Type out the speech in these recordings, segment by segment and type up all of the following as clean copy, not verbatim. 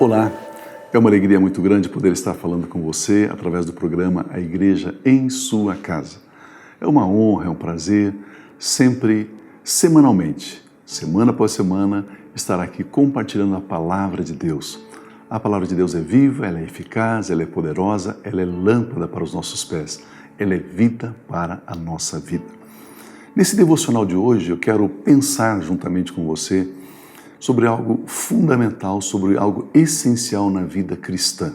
Olá, é uma alegria muito grande poder estar falando com você através do programa A Igreja em Sua Casa. É uma honra, é um prazer, sempre, semanalmente, semana após semana, estar aqui compartilhando a Palavra de Deus. A Palavra de Deus é viva, ela é eficaz, ela é poderosa, ela é lâmpada para os nossos pés, ela é vida para a nossa vida. Nesse devocional de hoje, eu quero pensar juntamente com você sobre algo fundamental, sobre algo essencial na vida cristã.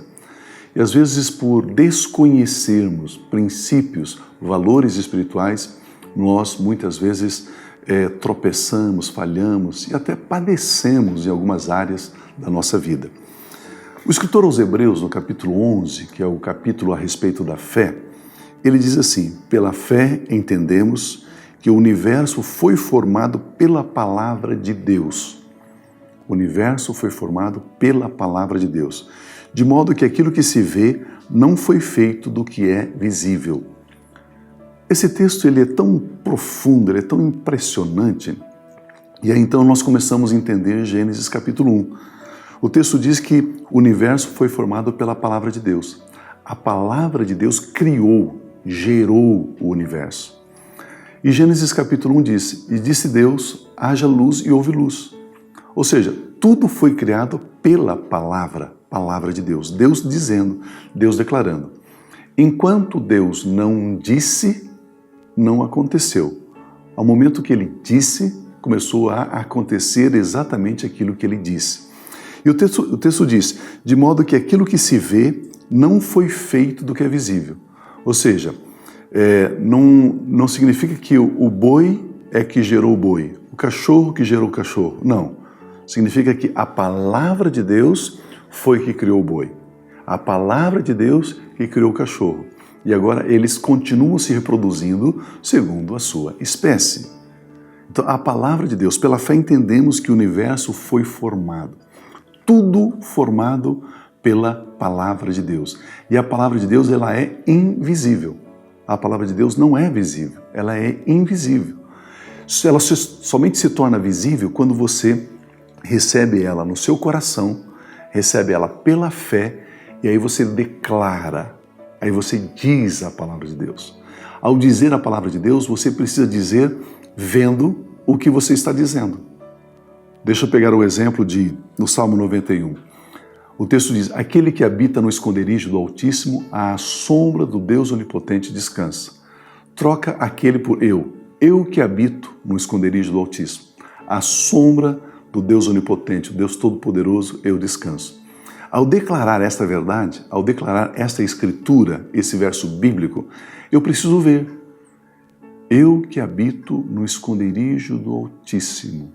E às vezes, por desconhecermos princípios, valores espirituais, nós muitas vezes tropeçamos, falhamos e até padecemos em algumas áreas da nossa vida. O escritor aos Hebreus, no capítulo 11, que é o capítulo a respeito da fé, ele diz assim: pela fé entendemos que o universo foi formado pela palavra de Deus. O universo foi formado pela palavra de Deus, de modo que aquilo que se vê não foi feito do que é visível. Esse texto ele é tão profundo, ele é tão impressionante, e aí então nós começamos a entender Gênesis capítulo 1. O texto diz que o universo foi formado pela palavra de Deus. A palavra de Deus criou, gerou o universo. E Gênesis capítulo 1 diz: e disse Deus, haja luz e houve luz. Ou seja, tudo foi criado pela palavra de Deus. Deus dizendo, Deus declarando. Enquanto Deus não disse, não aconteceu. Ao momento que Ele disse, começou a acontecer exatamente aquilo que Ele disse. E o texto diz, de modo que aquilo que se vê não foi feito do que é visível. Ou seja, não significa que o boi é que gerou o boi, o cachorro que gerou o cachorro. Não. Significa que a palavra de Deus foi que criou o boi. A palavra de Deus que criou o cachorro. E agora eles continuam se reproduzindo segundo a sua espécie. Então, a palavra de Deus, pela fé entendemos que o universo foi formado. Tudo formado pela palavra de Deus. E a palavra de Deus, ela é invisível. A palavra de Deus não é visível, ela é invisível. Ela somente se torna visível quando você recebe ela no seu coração, recebe ela pela fé, e aí você declara, aí você diz a palavra de Deus. Ao dizer a palavra de Deus, você precisa dizer vendo o que você está dizendo. Deixa eu pegar o exemplo no Salmo 91. O texto diz, aquele que habita no esconderijo do Altíssimo, à sombra do Deus Onipotente descansa. Troca aquele por eu que habito no esconderijo do Altíssimo, à sombra do Deus Onipotente, o Deus Todo-Poderoso, eu descanso. Ao declarar esta verdade, ao declarar esta escritura, esse verso bíblico, eu preciso ver. Eu que habito no esconderijo do Altíssimo,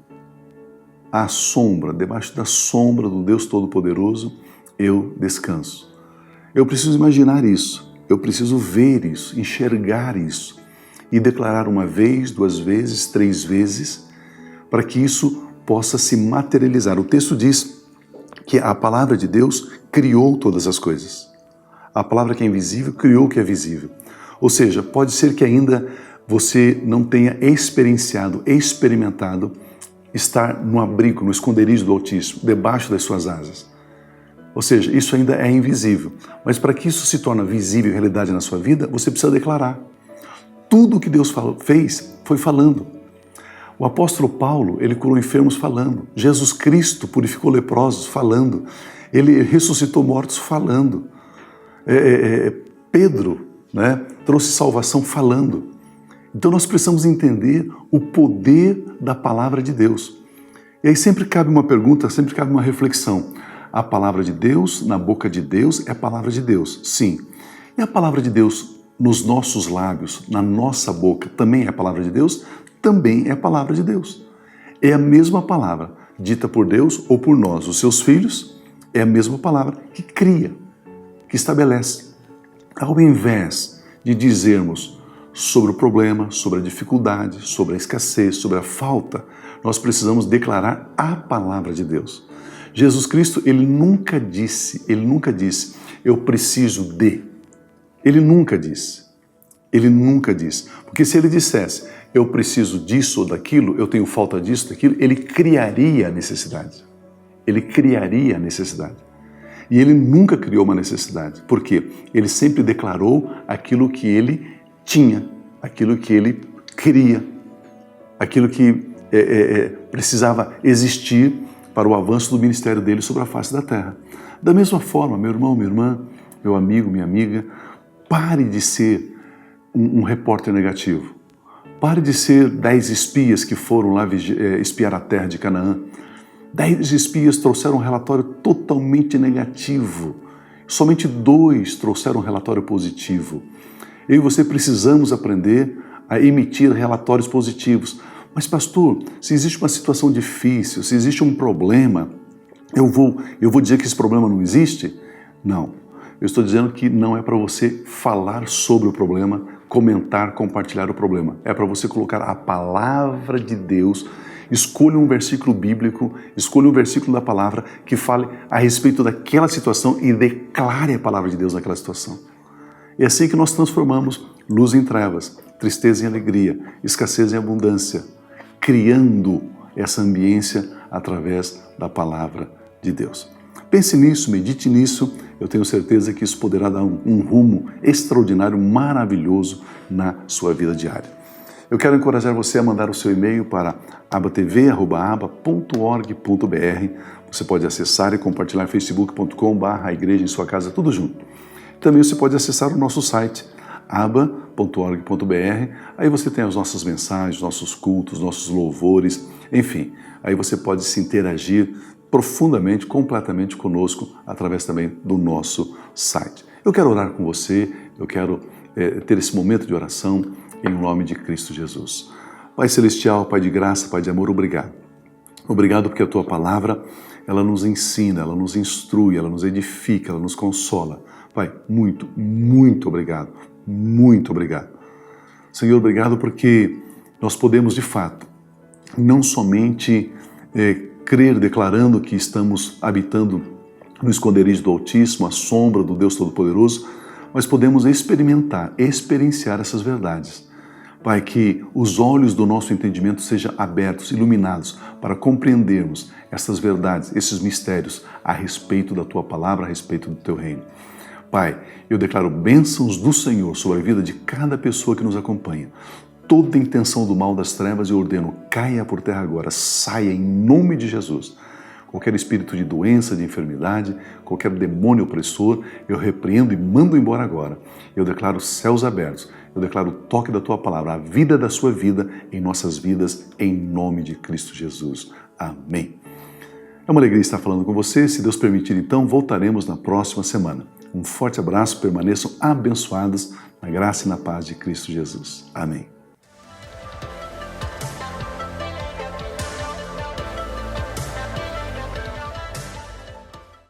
à sombra, debaixo da sombra do Deus Todo-Poderoso, eu descanso. Eu preciso imaginar isso, eu preciso ver isso, enxergar isso e declarar uma vez, duas vezes, três vezes, para que isso possa se materializar. O texto diz que a palavra de Deus criou todas as coisas. A palavra que é invisível criou o que é visível. Ou seja, pode ser que ainda você não tenha experimentado estar no abrigo, no esconderijo do Altíssimo, debaixo das suas asas. Ou seja, isso ainda é invisível. Mas para que isso se torne visível e realidade na sua vida, você precisa declarar. Tudo o que Deus fez foi falando. O apóstolo Paulo, ele curou enfermos falando. Jesus Cristo purificou leprosos falando. Ele ressuscitou mortos falando. Pedro, trouxe salvação falando. Então nós precisamos entender o poder da palavra de Deus. E aí sempre cabe uma pergunta, sempre cabe uma reflexão. A palavra de Deus, na boca de Deus, é a palavra de Deus, sim. E a palavra de Deus nos nossos lábios, na nossa boca, também é a palavra de Deus? Também é a palavra de Deus. É a mesma palavra dita por Deus ou por nós, os seus filhos, é a mesma palavra que cria, que estabelece. Ao invés de dizermos sobre o problema, sobre a dificuldade, sobre a escassez, sobre a falta, nós precisamos declarar a palavra de Deus. Jesus Cristo, ele nunca disse, eu preciso de. Ele nunca disse. Porque se ele dissesse, eu preciso disso ou daquilo, eu tenho falta disso, daquilo, ele criaria a necessidade. E ele nunca criou uma necessidade. Por quê? Ele sempre declarou aquilo que ele tinha, aquilo que ele queria, aquilo que precisava existir para o avanço do ministério dele sobre a face da terra. Da mesma forma, meu irmão, minha irmã, meu amigo, minha amiga, pare de ser um repórter negativo. Pare de ser 10 espias que foram lá espiar a terra de Canaã. 10 espias trouxeram um relatório totalmente negativo. Somente 2 trouxeram um relatório positivo. Eu e você precisamos aprender a emitir relatórios positivos. Mas pastor, se existe uma situação difícil, se existe um problema, eu vou dizer que esse problema não existe? Não. Eu estou dizendo que não é para você falar sobre o problema, comentar, compartilhar o problema. É para você colocar a palavra de Deus. Escolha um versículo bíblico, escolha um versículo da palavra que fale a respeito daquela situação e declare a palavra de Deus naquela situação. É assim que nós transformamos luz em trevas, tristeza em alegria, escassez em abundância, criando essa ambiência através da palavra de Deus. Pense nisso, medite nisso, eu tenho certeza que isso poderá dar um rumo extraordinário, maravilhoso na sua vida diária. Eu quero encorajar você a mandar o seu e-mail para abatv@aba.org.br. Você pode acessar e compartilhar facebook.com/igreja em sua casa, tudo junto. Também você pode acessar o nosso site, aba.org.br. Aí você tem as nossas mensagens, nossos cultos, nossos louvores, enfim. Aí você pode se interagir profundamente, completamente conosco, através também do nosso site. Eu quero orar com você, eu quero ter esse momento de oração em nome de Cristo Jesus. Pai Celestial, Pai de graça, Pai de amor, obrigado. Obrigado porque a Tua palavra, ela nos ensina, ela nos instrui, ela nos edifica, ela nos consola. Pai, muito, muito obrigado. Muito obrigado. Senhor, obrigado porque nós podemos, de fato, não somente crer declarando que estamos habitando no esconderijo do Altíssimo, à sombra do Deus Todo-Poderoso, mas podemos experienciar essas verdades. Pai, que os olhos do nosso entendimento sejam abertos, iluminados, para compreendermos essas verdades, esses mistérios a respeito da Tua palavra, a respeito do Teu reino. Pai, eu declaro bênçãos do Senhor sobre a vida de cada pessoa que nos acompanha. Toda intenção do mal das trevas eu ordeno, caia por terra agora, saia em nome de Jesus. Qualquer espírito de doença, de enfermidade, qualquer demônio opressor, eu repreendo e mando embora agora. Eu declaro céus abertos, eu declaro o toque da Tua palavra, a vida da Sua vida em nossas vidas, em nome de Cristo Jesus. Amém. É uma alegria estar falando com você. Se Deus permitir, então, voltaremos na próxima semana. Um forte abraço, permaneçam abençoados na graça e na paz de Cristo Jesus. Amém.